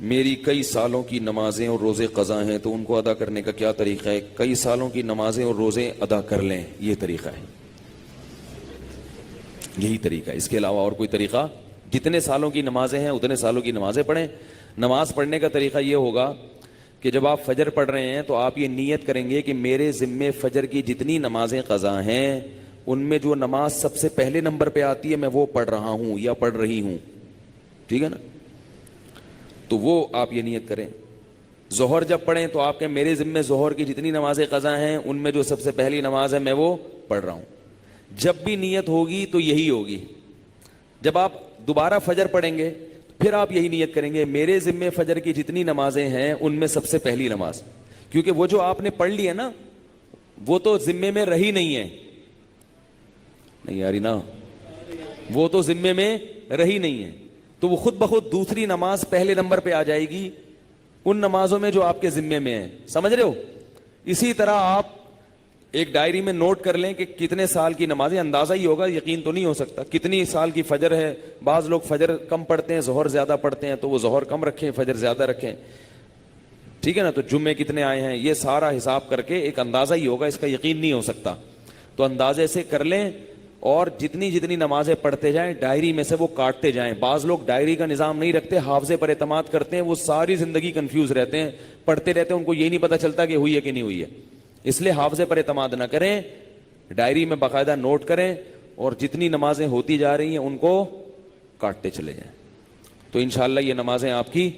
میری کئی سالوں کی نمازیں اور روزے قضا ہیں تو ان کو ادا کرنے کا کیا طریقہ ہے؟ کئی سالوں کی نمازیں اور روزے ادا کر لیں، یہ طریقہ ہے، یہی طریقہ ہے، اس کے علاوہ اور کوئی طریقہ؟ جتنے سالوں کی نمازیں ہیں اتنے سالوں کی نمازیں پڑھیں۔ نماز پڑھنے کا طریقہ یہ ہوگا کہ جب آپ فجر پڑھ رہے ہیں تو آپ یہ نیت کریں گے کہ میرے ذمے فجر کی جتنی نمازیں قضا ہیں ان میں جو نماز سب سے پہلے نمبر پہ آتی ہے میں وہ پڑھ رہا ہوں یا پڑھ رہی ہوں، ٹھیک ہے نا؟ تو وہ آپ یہ نیت کریں۔ ظہر جب پڑھیں تو آپ کہیں میرے ذمے ظہر کی جتنی نمازیں قضا ہیں ان میں جو سب سے پہلی نماز ہے میں وہ پڑھ رہا ہوں۔ جب بھی نیت ہوگی تو یہی ہوگی۔ جب آپ دوبارہ فجر پڑھیں گے پھر آپ یہی نیت کریں گے میرے ذمے فجر کی جتنی نمازیں ہیں ان میں سب سے پہلی نماز، کیونکہ وہ جو آپ نے پڑھ لی ہے نا وہ تو ذمے میں رہی نہیں ہے، نہیں یاری نا، وہ تو ذمے میں رہی نہیں ہے، تو وہ خود بخود دوسری نماز پہلے نمبر پہ آ جائے گی ان نمازوں میں جو آپ کے ذمے میں ہیں، سمجھ رہے ہو؟ اسی طرح آپ ایک ڈائری میں نوٹ کر لیں کہ کتنے سال کی نمازیں، اندازہ ہی ہوگا، یقین تو نہیں ہو سکتا، کتنی سال کی فجر ہے۔ بعض لوگ فجر کم پڑھتے ہیں ظہر زیادہ پڑھتے ہیں تو وہ ظہر کم رکھیں فجر زیادہ رکھیں، ٹھیک ہے نا؟ تو جمعے کتنے آئے ہیں یہ سارا حساب کر کے ایک اندازہ ہی ہوگا، اس کا یقین نہیں ہو سکتا، تو اندازے سے کر لیں اور جتنی جتنی نمازیں پڑھتے جائیں ڈائری میں سے وہ کاٹتے جائیں۔ بعض لوگ ڈائری کا نظام نہیں رکھتے، حافظے پر اعتماد کرتے ہیں، وہ ساری زندگی کنفیوز رہتے ہیں، پڑھتے رہتے ہیں، ان کو یہ نہیں پتہ چلتا کہ ہوئی ہے کہ نہیں ہوئی ہے۔ اس لیے حافظے پر اعتماد نہ کریں، ڈائری میں باقاعدہ نوٹ کریں اور جتنی نمازیں ہوتی جا رہی ہیں ان کو کاٹتے چلے جائیں، تو انشاءاللہ یہ نمازیں آپ کی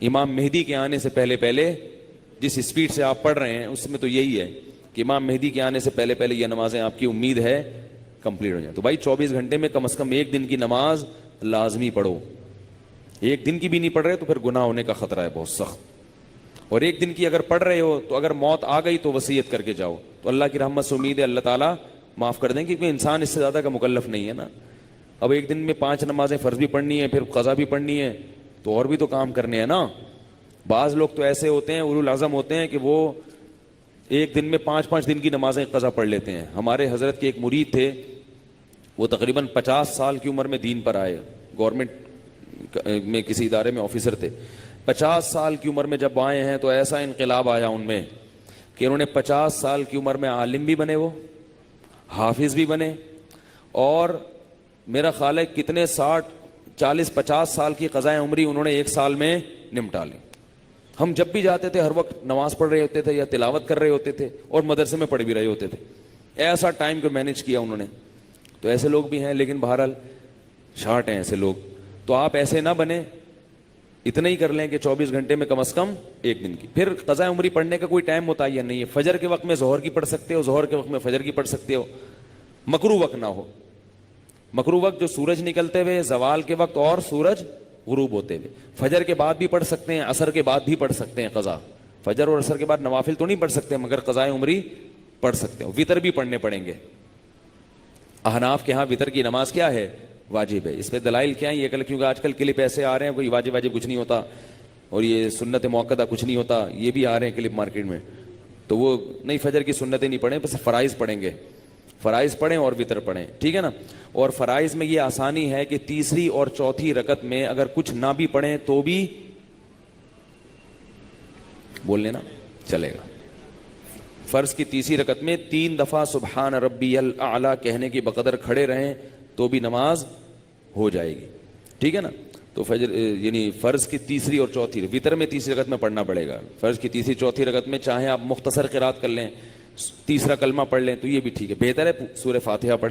امام مہدی کے آنے سے پہلے پہلے، جس اسپیڈ سے آپ پڑھ رہے ہیں اس میں تو یہی ہے کہ امام مہدی کے آنے سے پہلے پہلے یہ نمازیں آپ کی امید ہے کمپلیٹ ہو جائیں۔ تو بھائی 24 گھنٹے میں کم از کم ایک دن کی نماز لازمی پڑھو، ایک دن کی بھی نہیں پڑھ رہے تو پھر گناہ ہونے کا خطرہ ہے بہت سخت، اور ایک دن کی اگر پڑھ رہے ہو تو اگر موت آ گئی تو وصیت کر کے جاؤ، تو اللہ کی رحمت سے امید ہے اللہ تعالیٰ معاف کر دیں، کیونکہ انسان اس سے زیادہ کا مکلف نہیں ہے نا۔ اب ایک دن میں 5 نمازیں فرض بھی پڑھنی ہے پھر قضا بھی پڑھنی ہے تو اور بھی تو کام کرنے ہیں نا۔ بعض لوگ تو ایسے ہوتے ہیں اولو العزم ہوتے ہیں کہ وہ ایک دن میں 5 دن کی نمازیں قضا پڑھ لیتے ہیں۔ ہمارے حضرت کے ایک مرید تھے، وہ تقریباً 50 سال کی عمر میں دین پر آئے، گورنمنٹ میں کسی ادارے میں آفیسر تھے۔ 50 سال کی عمر میں جب آئے ہیں تو ایسا انقلاب آیا ان میں کہ انہوں نے 50 سال کی عمر میں عالم بھی بنے، وہ حافظ بھی بنے، اور میرا خیال ہے کتنے 40-50 سال کی قضائے عمری انہوں نے ایک سال میں نمٹا لی۔ ہم جب بھی جاتے تھے ہر وقت نماز پڑھ رہے ہوتے تھے یا تلاوت کر رہے ہوتے تھے اور مدرسے میں پڑھ بھی رہے ہوتے تھے، ایسا ٹائم کو مینیج کیا انہوں نے۔ تو ایسے لوگ بھی ہیں، لیکن بہرحال شارٹ ہیں ایسے لوگ، تو آپ ایسے نہ بنیں، اتنا ہی کر لیں کہ 24 گھنٹے میں کم از کم ایک دن کی۔ پھر قضاء عمری پڑھنے کا کوئی ٹائم متعین نہیں ہے، فجر کے وقت میں ظہر کی پڑھ سکتے ہو، ظہر کے وقت میں فجر کی پڑھ سکتے ہو، مکروہ وقت نہ ہو۔ مکروہ وقت جو سورج نکلتے ہوئے، زوال کے وقت اور سورج غروب ہوتے ہوئے، فجر کے بعد بھی پڑھ سکتے ہیں، عصر کے بعد بھی پڑھ سکتے ہیں قضا، فجر اور عصر کے بعد نوافل تو نہیں پڑھ سکتے مگر قضاء عمری پڑھ سکتے ہو۔ وتر بھی پڑھنے پڑیں گے، احناف کے ہاں وتر کی نماز کیا ہے؟ واجب ہے۔ اس پہ دلائل کیا ہیں یہ کل، کیونکہ آج کل کلپ ایسے آ رہے ہیں کوئی واجب کچھ نہیں ہوتا اور یہ سنت موقدہ کچھ نہیں ہوتا، یہ بھی آ رہے ہیں کلپ مارکیٹ میں، تو وہ نہیں، فجر کی سنتیں نہیں پڑھیں، بس فرائض پڑھیں گے، فرائض پڑھیں اور وتر پڑھیں، ٹھیک ہے نا؟ اور فرائض میں یہ آسانی ہے کہ تیسری اور چوتھی رکعت میں اگر کچھ نہ بھی پڑھیں تو بھی بول لینا چلے گا۔ فرض کی تیسری رکعت میں 3 دفعہ سبحان ربی الاعلیٰ کہنے کی بقدر کھڑے رہیں تو بھی نماز ہو جائے گی، ٹھیک ہے نا؟ تو فجر یعنی فرض کی تیسری اور چوتھی، وتر میں تیسری رکعت میں پڑھنا پڑے گا، فرض کی تیسری چوتھی رکعت میں چاہے آپ مختصر قرات کر لیں، تیسرا کلمہ پڑھ لیں تو یہ بھی ٹھیک ہے، بہتر ہے سورہ فاتحہ پڑھیں۔